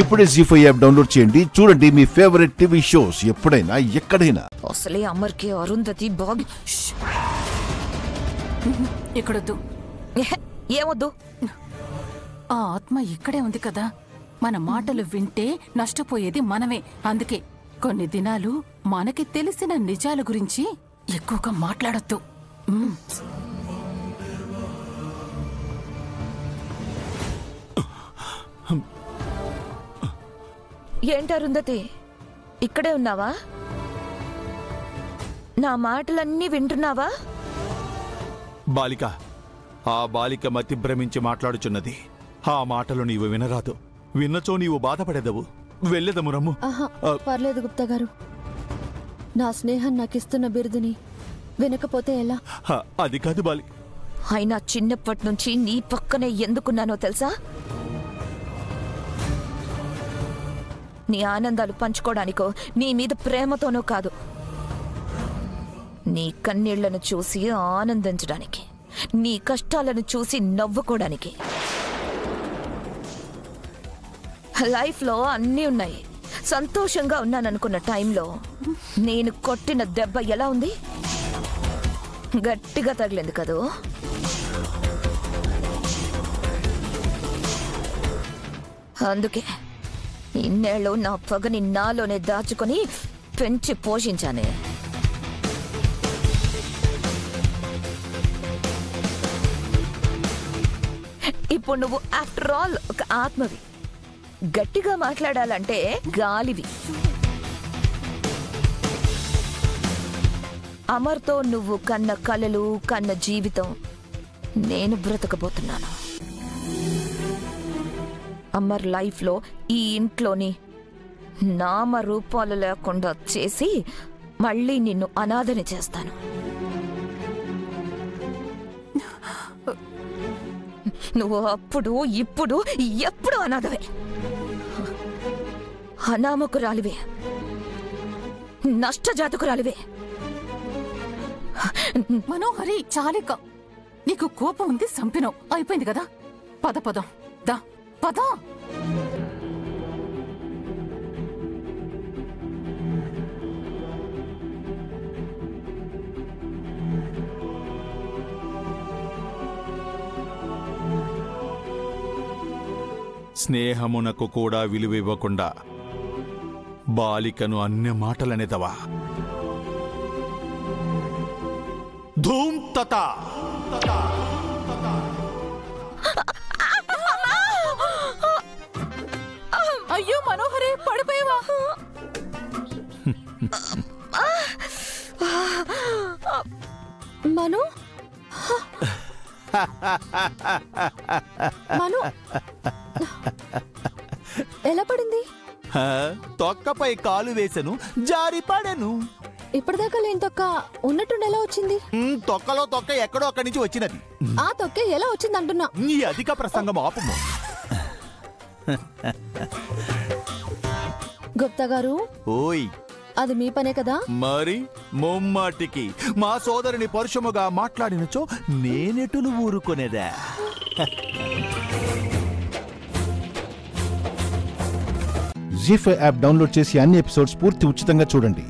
ఇప్పుడే జీ5 app download చేయండి. చూడండి మీ ఫేవరెట్ టీవీ షోస్ ఎప్పుడైనా ఎక్కడైనా. అసలే అమర్కి అరుంధతి బాగా ఇక్కడొద్దు. ఏమొద్దు? ఆ ఆత్మ ఇక్కడే ఉంది కదా, మన మాటలు వింటే నష్టపోయేది మనమే. అందుకే కొన్ని దినాలు మనకి తెలిసిన నిజాల గురించి ఎక్కువగా మాట్లాడొద్దు. ఏంటి అరుంధతి, ఇక్కడే ఉన్నావా? నా మాటలన్నీ వింటున్నావా? బాలిక, ఆ బాలిక మతి భ్రమించి మాట్లాడుచున్నది. ఆ మాటలు నీవు వినరాదు. విన్నచో నీవు బాధపడేదవు. వెళ్ళేదము రమ్ము. పర్లేదు గుప్తా గారు, నా స్నేహం నాకిస్తున్న బిరుదుని వినకపోతే ఎలా? అది కాదు బాలిక. అయినా చిన్నప్పటి నుంచి నీ పక్కనే ఎందుకున్నానో తెలుసా? నీ ఆనందాలు పంచుకోవడానికో నీ మీద ప్రేమతోనో కాదు, నీ కన్నీళ్లను చూసి ఆనందించడానికి, నీ కష్టాలను చూసి నవ్వుకోవడానికి. లైఫ్లో అన్నీ ఉన్నాయి. సంతోషంగా ఉన్నాననుకున్న టైంలో నేను కొట్టిన దెబ్బ ఎలా ఉంది? గట్టిగా తగిలింది కదూ. అందుకే ఇన్నేళ్ళు నా పగని నాలోనే దాచుకొని పెంచి పోషించానే. ఇప్పుడు నువ్వు ఆఫ్టర్ ఆల్ ఒక ఆత్మవి. గట్టిగా మాట్లాడాలంటే గాలివి. అమర్తో నువ్వు కన్న కలలు, కన్న జీవితం నేను బ్రతకబోతున్నాను. అమర్ లైఫ్లో ఈ ఇంట్లోని నామరూపాలు లేకుండా చేసి మళ్ళీ నిన్ను అనాథని చేస్తాను. నువ్వు అప్పుడు ఇప్పుడు ఎప్పుడు అనాథవే, అనామకురాలివే, నష్టజాతకురాలివే. మనోహరి, చాలిక. నీకు కోపం ఉంది, సంపినం అయిపోయింది కదా. పద పదం దా పద. స్నేహమునకు కూడా విలువివ్వకుండా బాలికను అన్య మాటలనేదవా? ధూమ్ తత. అయ్యో మనోహరి, పడిపోయావా? మను మను ఎలా పడింది? తొక్కపై కాలు వేసెను, జారి పడెను. ఇప్పటిదాకా లేని తొక్క ఉన్నట్టుండి ఎలా వచ్చింది? తొక్కలో తొక్క ఎక్కడో అక్కడి నుంచి వచ్చినది. ఆ తొక్కే ఎలా వచ్చింది అంటున్నా. నీ అధిక ప్రసంగం ఆపుము. గుప్తా గారు, ఓయ్, అది మీ పనే కదా? మరి ముమ్మాటికి మా సోదరుని పరుషముగా మాట్లాడినచో నేనెటులు ఊరుకొనేదా? జీ5 యాప్ డౌన్లోడ్ చేసి అన్ని ఎపిసోడ్స్ పూర్తి ఉచితంగా చూడండి.